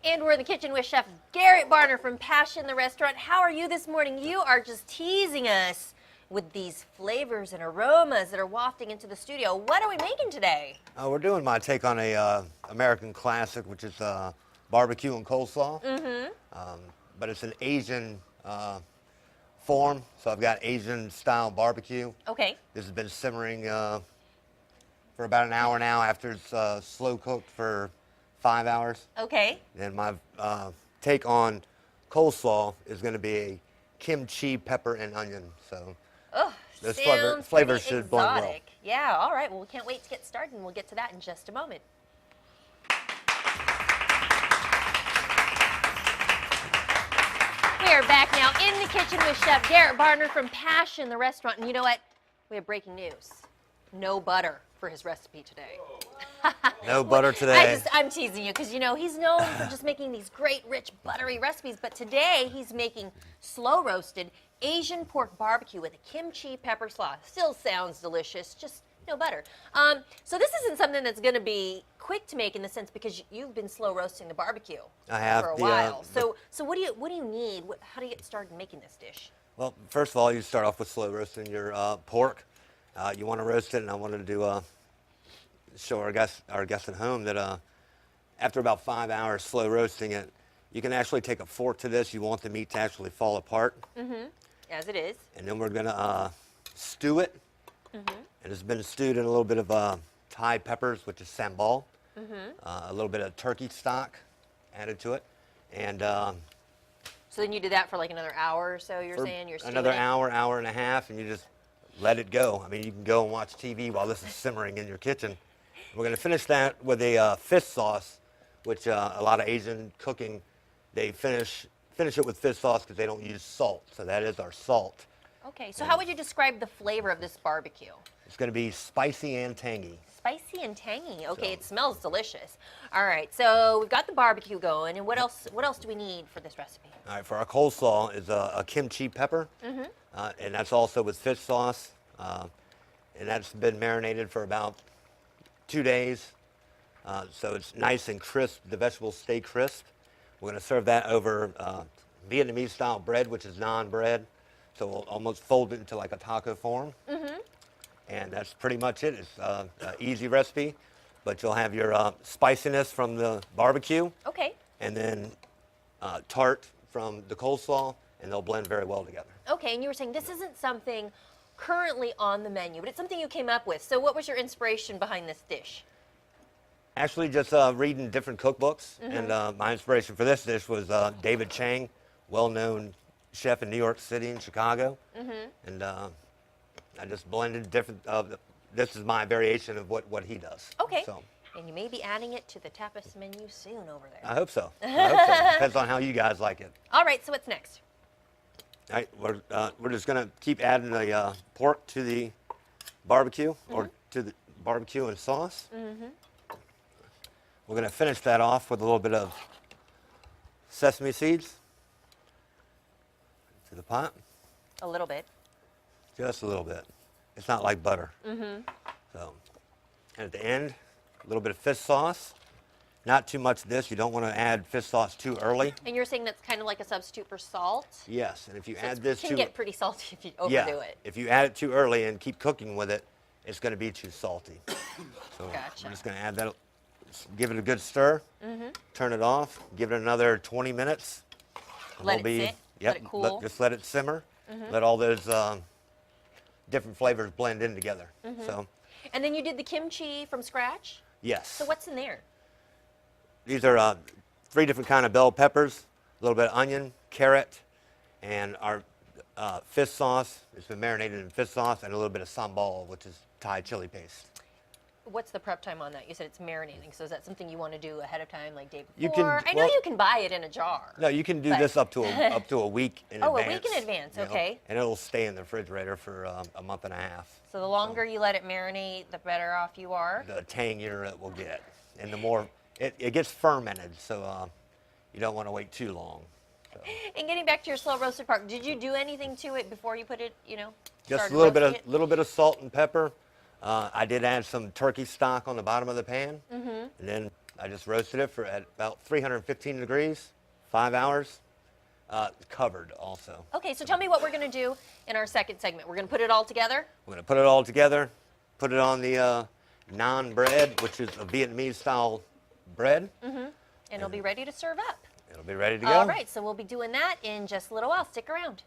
And we're in the kitchen with Chef Garett Barner from Passion the Restaurant. How are you this morning? You are just teasing us with these flavors and aromas that are wafting into the studio. What are we making today? We're doing my take on a American classic, which is barbecue and coleslaw. But it's an Asian form, so I've got Asian-style barbecue. Okay. This has been simmering for about an hour now after it's slow cooked for 5 hours. Okay. And my take on coleslaw is going to be a kimchee, pepper, and onion. So those flavors should blend well. Yeah, all right. Well, we can't wait to get started, and we'll get to that in just a moment. We are back now in the kitchen with Chef Garett Barner from Passion the Restaurant. And you know what? We have breaking news. No butter for his recipe today. No butter today. I'm teasing you because, you know, he's known for just making these great, rich, buttery recipes. But today he's making slow-roasted Asian pork barbecue with a kimchi pepper slaw. Still sounds delicious, just no butter. So this isn't something that's going to be quick to make in the sense because you've been slow roasting the barbecue for a while. So what do you need? How do you get started making this dish? Well, first of all, you start off with slow roasting your pork. You want to roast it, and I wanted to show our guests at home that after about 5 hours slow roasting it, you can actually take a fork to this. You want the meat to actually fall apart. As it is. And then we're going to stew it. And it's been stewed in a little bit of Thai peppers, which is sambal, a little bit of turkey stock added to it. And so then you do that for like another hour or so, you're saying? You're stewing another it? hour and a half, and you just let it go. I mean, you can go and watch TV while this is simmering in your kitchen. We're going to finish that with a fish sauce, which a lot of Asian cooking, they finish it with fish sauce because they don't use salt. So that is our salt. Okay, so how would you describe the flavor of this barbecue? It's going to be spicy and tangy. Spicy and tangy. Okay, it smells delicious. All right, so we've got the barbecue going, and what else do we need for this recipe? All right, for our coleslaw is a kimchi pepper, and that's also with fish sauce, and that's been marinated for about 2 days, so it's nice and crisp. The vegetables stay crisp. We're going to serve that over Vietnamese-style bread, which is naan bread, so we'll almost fold it into like a taco form. And that's pretty much it. It's an easy recipe, but you'll have your spiciness from the barbecue. Okay. And then tart from the coleslaw, and they'll blend very well together. Okay, and you were saying this isn't something currently on the menu, but it's something you came up with. So what was your inspiration behind this dish? Actually, just reading different cookbooks, and my inspiration for this dish was David Chang, well-known chef in New York City and Chicago. And I just blended different. This is my variation of what he does. Okay. So. And you may be adding it to the tapas menu soon over there. I hope so. I hope so. Depends on how you guys like it. All right. So what's next? All right. We're just gonna keep adding the pork to the barbecue or to the barbecue and sauce. We're gonna finish that off with a little bit of sesame seeds to the pot. A little bit. Just a little bit. It's not like butter. So, and at the end, a little bit of fish sauce. Not too much of this. You don't want to add fish sauce too early. And you're saying that's kind of like a substitute for salt? Yes, and if you So add this it can get pretty salty if you overdo it. If you add it too early and keep cooking with it, it's going to be too salty. So Gotcha. I'm just going to add that, give it a good stir, turn it off, give it another 20 minutes. Let it sit, let it cool. Just let it simmer. Let all those different flavors blend in together. So. And then you did the kimchi from scratch? Yes. So what's in there? These are 3 different kind of bell peppers, a little bit of onion, carrot, and our fish sauce. It's been marinated in fish sauce, and a little bit of sambal, which is Thai chili paste. What's the prep time on that? You said it's marinating, so is that something you want to do ahead of time, like day You before? can- I know well- you can buy it in a jar. No, you can do this up to a week in Oh, advance. a week in advance, you know, okay. And it'll stay in the refrigerator for a month and a half. So the longer you let it marinate, the better off you are? The tangier it will get, and the more it gets fermented, so you don't want to wait too long. So. And getting back to your slow roasted pork, did you do anything to it before you put it, Just started a roasting little bit of salt and pepper. I did add some turkey stock on the bottom of the pan, and then I just roasted it for at about 315 degrees, 5 hours, covered also. Okay, so tell me what we're going to do in our second segment. We're going to put it all together. We're going to put it all together, put it on the naan bread, which is a Vietnamese style bread. And it'll be ready to serve up. It'll be ready to go. All right, so we'll be doing that in just a little while. Stick around.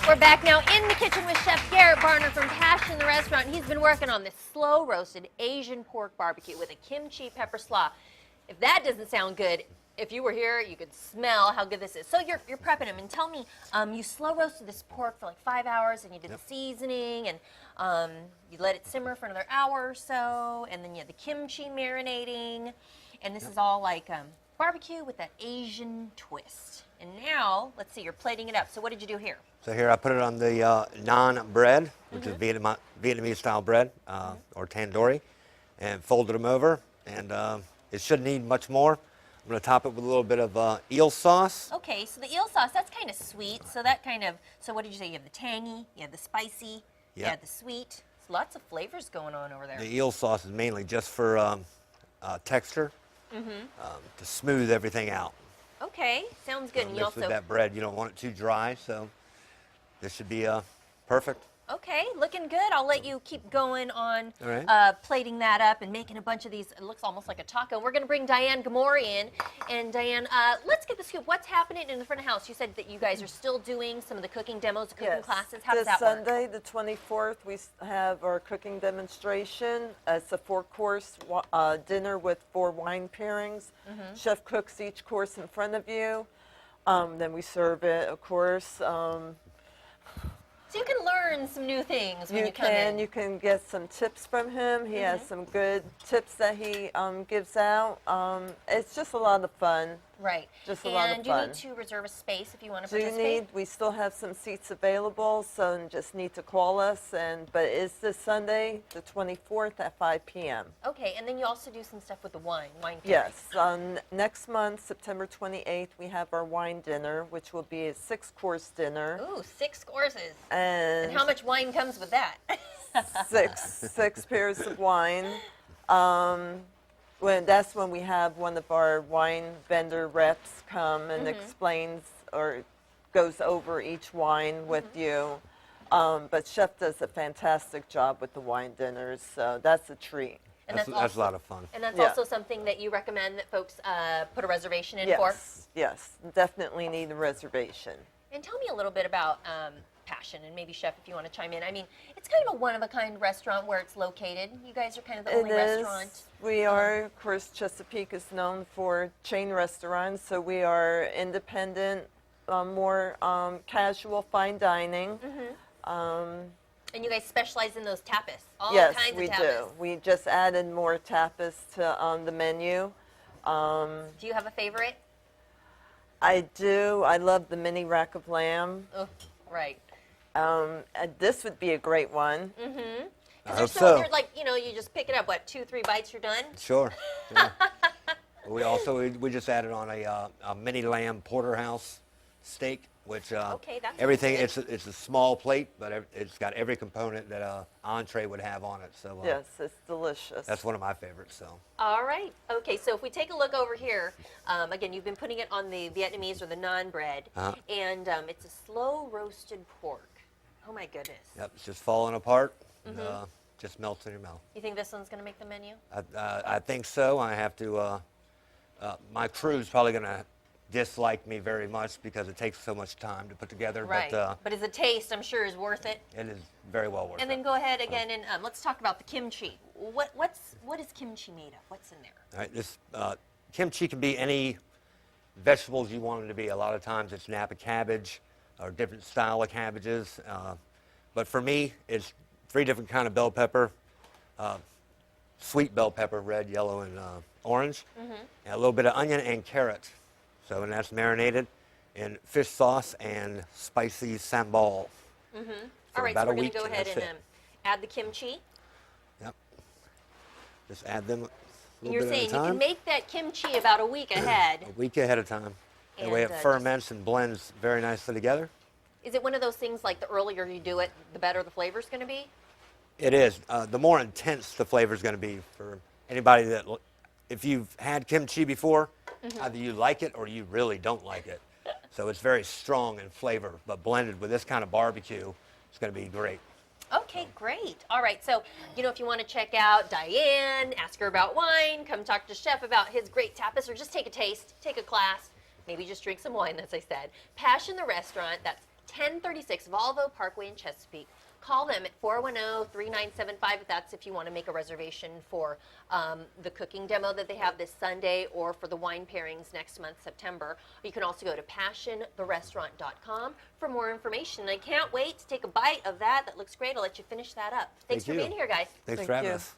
We're back now in the kitchen with Chef Garett Barner from Passion the Restaurant. He's been working on this slow roasted Asian pork barbecue with a kimchi pepper slaw. If that doesn't sound good, if you were here, you could smell how good this is. So you're prepping them, and tell me, you slow roasted this pork for like 5 hours, and you did the seasoning, and you let it simmer for another hour or so, and then you had the kimchi marinating, and this is all like barbecue with that Asian twist. And now, let's see, you're plating it up. So what did you do here? So here I put it on the naan bread, which is Vietnamese style bread, or tandoori, and folded them over, and it shouldn't need much more. I'm going to top it with a little bit of eel sauce. Okay, so the eel sauce, that's kind of sweet. So that kind of, so what did you say? You have the tangy, you have the spicy, you have the sweet. So lots of flavors going on over there. The eel sauce is mainly just for texture, to smooth everything out. Okay, sounds good. So And you mixed with also, that bread, you don't want it too dry, so this should be perfect. okay, looking good. I'll let you keep going on All right. plating that up and making a bunch of these. It looks almost like a taco. We're going to bring Diane Gamori in. And Diane, let's get the scoop. What's happening in the front of the house? You said that you guys are still doing some of the cooking demos, cooking classes. How does that work? This Sunday, the 24th, we have our cooking demonstration. It's a 4-course dinner with 4 wine pairings. Chef cooks each course in front of you. Then we serve it, of course. So you can learn some new things when you come in. You can get some tips from him. He has some good tips that he gives out. It's just a lot of fun. Right. Just a lot of And you fun. need to reserve a space if you want to Do you participate. we still have some seats available, so you just need to call us. But it's this Sunday, the 24th at 5 p.m. Okay, and then you also do some stuff with the wine pairing. Yes. Next month, September 28th, we have our wine dinner, which will be a 6-course dinner. Ooh, 6 courses. And And how much wine comes with that? six pairs of wine. That's when we have one of our wine vendor reps come and explains or goes over each wine with you. But Chef does a fantastic job with the wine dinners, so that's a treat. And That's a lot of fun. And that's Yeah. also something that you recommend that folks put a reservation in for? Yes, definitely need a reservation. And tell me a little bit about Passion, and maybe Chef, if you want to chime in. I mean, it's kind of a one-of-a-kind restaurant where it's located. You guys are kind of the only restaurant. We are, of course, Chesapeake is known for chain restaurants, so we are independent, more casual, fine dining. And you guys specialize in those tapas, all Yes, kinds we of tapas. do. We just added more tapas to the menu. Do you have a favorite? I do. I love the mini rack of lamb. Oh, right. This would be a great one. I They're hope so, so. they're like, you know, you just pick it up, what, 2-3 bites, you're done? Sure. Yeah. we just added on a mini lamb porterhouse steak, which Okay, that's everything good. it's a small plate, but it's got every component that an entree would have on it. So Yes, it's delicious. that's one of my favorites. So All right. Okay, so if we take a look over here, again, you've been putting it on the Vietnamese or the naan bread, and it's a slow roasted pork. Oh my goodness. yep, it's just falling apart. And, just melts in your mouth. You think this one's going to make the menu? I think so. I have to. My crew's probably going to dislike me very much because it takes so much time to put together. Right. But as a taste, I'm sure, is worth it. it is very well worth And it. then go ahead again and let's talk about the kimchi. What is kimchi made of? What's in there? All right, this kimchi can be any vegetables you want it to be. A lot of times it's Napa cabbage or different style of cabbages. But for me, it's 3 different kind of bell pepper. Sweet bell pepper, red, yellow, and orange. And a little bit of onion and carrot. So, and that's marinated in fish sauce and spicy sambal. All right, so about we're a going to week, go and ahead that's and it. add the kimchi. Yep. Just add them a little You're bit saying at a you time. can make that kimchi about a week ahead. A week ahead of time. That way And, it just- ferments and blends very nicely together. Is it one of those things like the earlier you do it, the better the flavor's going to be? It is. The more intense the flavor is going to be for anybody that, if you've had kimchi before, either you like it or you really don't like it. So it's very strong in flavor, but blended with this kind of barbecue, it's going to be great. Okay, great. All right, so, if you want to check out Diane, ask her about wine, come talk to Chef about his great tapas, or just take a taste, take a class, maybe just drink some wine, as I said. Passion the Restaurant, that's 1036 Volvo Parkway in Chesapeake. Call them at 410-3975 if that's if you want to make a reservation for the cooking demo that they have this Sunday or for the wine pairings next month, September. You can also go to passiontherestaurant.com for more information. I can't wait to take a bite of that. That looks great. I'll let you finish that up. Thanks Thank for you. being here, guys. Thanks Thank for having you. us.